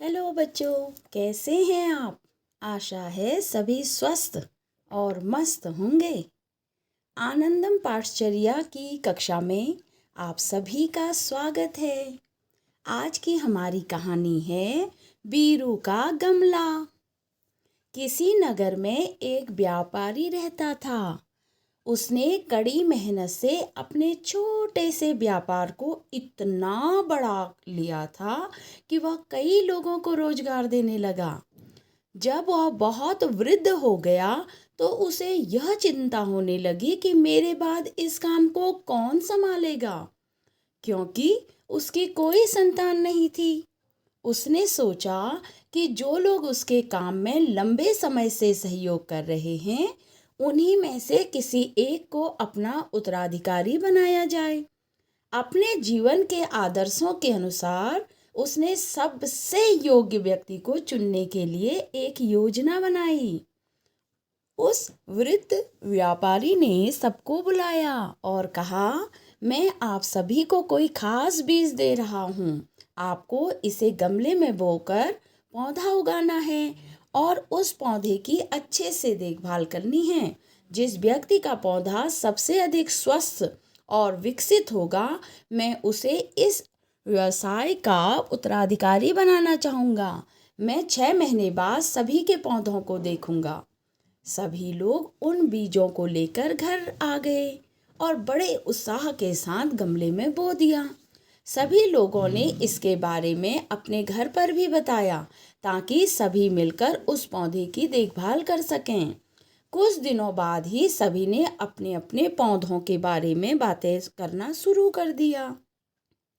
Hello बच्चों, कैसे हैं आप? आशा है सभी स्वस्थ और मस्त होंगे। आनंदम पाठचर्या की कक्षा में आप सभी का स्वागत है। आज की हमारी कहानी है बीरू का गमला। किसी नगर में एक व्यापारी रहता था। उसने कड़ी मेहनत से अपने छोटे से व्यापार को इतना बढ़ा लिया था कि वह कई लोगों को रोजगार देने लगा। जब वह बहुत वृद्ध हो गया तो उसे यह चिंता होने लगी कि मेरे बाद इस काम को कौन संभालेगा, क्योंकि उसकी कोई संतान नहीं थी। उसने सोचा कि जो लोग उसके काम में लंबे समय से सहयोग कर रहे हैं, उन्हीं में से किसी एक को अपना उत्तराधिकारी बनाया जाए। अपने जीवन के आदर्शों के अनुसार उसने सबसे योग्य व्यक्ति को चुनने के लिए एक योजना बनाई। उस वृद्ध व्यापारी ने सबको बुलाया और कहा, मैं आप सभी को कोई खास बीज दे रहा हूँ। आपको इसे गमले में बोकर पौधा उगाना है और उस पौधे की अच्छे से देखभाल करनी है। जिस व्यक्ति का पौधा सबसे अधिक स्वस्थ और विकसित होगा, मैं उसे इस व्यवसाय का उत्तराधिकारी बनाना चाहूँगा। मैं 6 महीने बाद सभी के पौधों को देखूंगा। सभी लोग उन बीजों को लेकर घर आ गए और बड़े उत्साह के साथ गमले में बो दिया। सभी लोगों ने इसके बारे में अपने घर पर भी बताया ताकि सभी मिलकर उस पौधे की देखभाल कर सकें। कुछ दिनों बाद ही सभी ने अपने अपने पौधों के बारे में बातें करना शुरू कर दिया।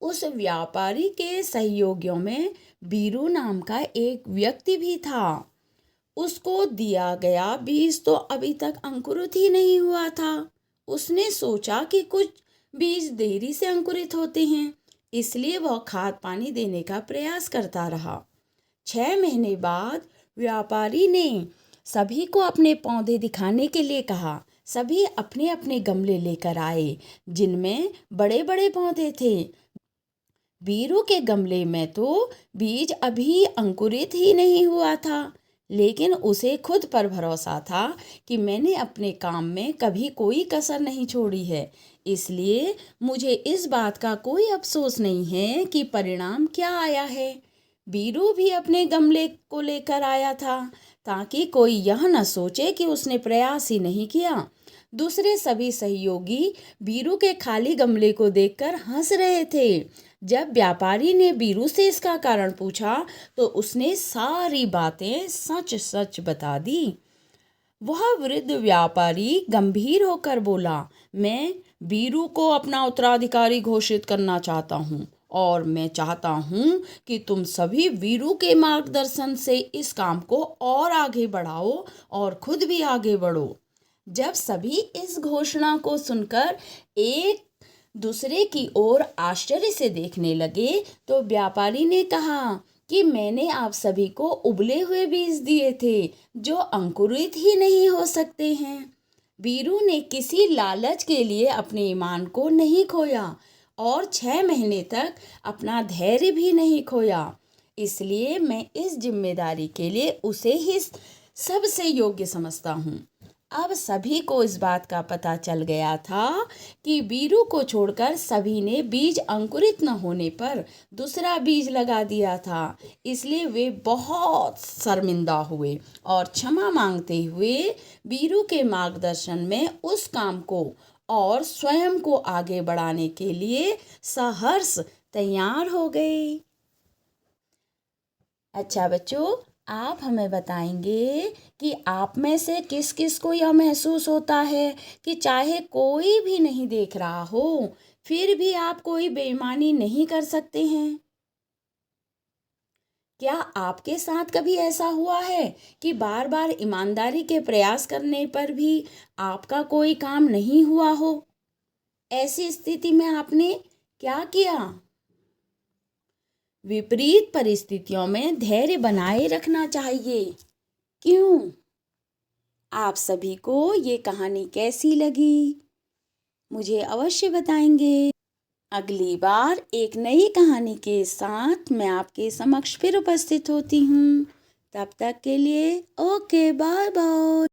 उस व्यापारी के सहयोगियों में बीरू नाम का एक व्यक्ति भी था। उसको दिया गया बीज तो अभी तक अंकुरित ही नहीं हुआ था। उसने सोचा कि कुछ बीज देरी से अंकुरित होते हैं, इसलिए वह खाद पानी देने का प्रयास करता रहा। 6 महीने बाद व्यापारी ने सभी को अपने पौधे दिखाने के लिए कहा। सभी अपने अपने गमले लेकर आए, जिनमें बड़े बड़े पौधे थे। बीरू के गमले में तो बीज अभी अंकुरित ही नहीं हुआ था, लेकिन उसे खुद पर भरोसा था कि मैंने अपने काम में कभी कोई कसर नहीं छोड़ी है, इसलिए मुझे इस बात का कोई अफसोस नहीं है कि परिणाम क्या आया है। बीरू भी अपने गमले को लेकर आया था ताकि कोई यह न सोचे कि उसने प्रयास ही नहीं किया। दूसरे सभी सहयोगी बीरू के खाली गमले को देखकर हंस रहे थे। जब व्यापारी ने बीरू से इसका कारण पूछा तो उसने सारी बातें सच सच बता दी। वह वृद्ध व्यापारी गंभीर होकर बोला, मैं बीरू को अपना उत्तराधिकारी घोषित करना चाहता हूँ और मैं चाहता हूँ कि तुम सभी बीरू के मार्गदर्शन से इस काम को और आगे बढ़ाओ और खुद भी आगे बढ़ो। जब सभी इस घोषणा को सुनकर एक दूसरे की ओर आश्चर्य से देखने लगे तो व्यापारी ने कहा कि मैंने आप सभी को उबले हुए बीज दिए थे जो अंकुरित ही नहीं हो सकते हैं। बीरू ने किसी लालच के लिए अपने ईमान को नहीं खोया और 6 महीने तक अपना धैर्य भी नहीं खोया। इसलिए मैं इस जिम्मेदारी के लिए उसे ही सबसे योग्य समझता हूँ। अब सभी को इस बात का पता चल गया था कि बीरू को छोड़कर सभी ने बीज अंकुरित न होने पर दूसरा बीज लगा दिया था। इसलिए वे बहुत शर्मिंदा हुए और क्षमा मांगते हुए बीरू के मार्गदर्शन में उस काम को और स्वयं को आगे बढ़ाने के लिए सहर्ष तैयार हो गए। अच्छा बच्चों, आप हमें बताएंगे कि आप में से किस किस को यह महसूस होता है कि चाहे कोई भी नहीं देख रहा हो, फिर भी आप कोई बेईमानी नहीं कर सकते हैं। क्या आपके साथ कभी ऐसा हुआ है कि बार बार ईमानदारी के प्रयास करने पर भी आपका कोई काम नहीं हुआ हो? ऐसी स्थिति में आपने क्या किया? विपरीत परिस्थितियों में धैर्य बनाए रखना चाहिए। क्यों? आप सभी को ये कहानी कैसी लगी, मुझे अवश्य बताएंगे। अगली बार एक नई कहानी के साथ मैं आपके समक्ष फिर उपस्थित होती हूँ। तब तक के लिए ओके, बाय बाय।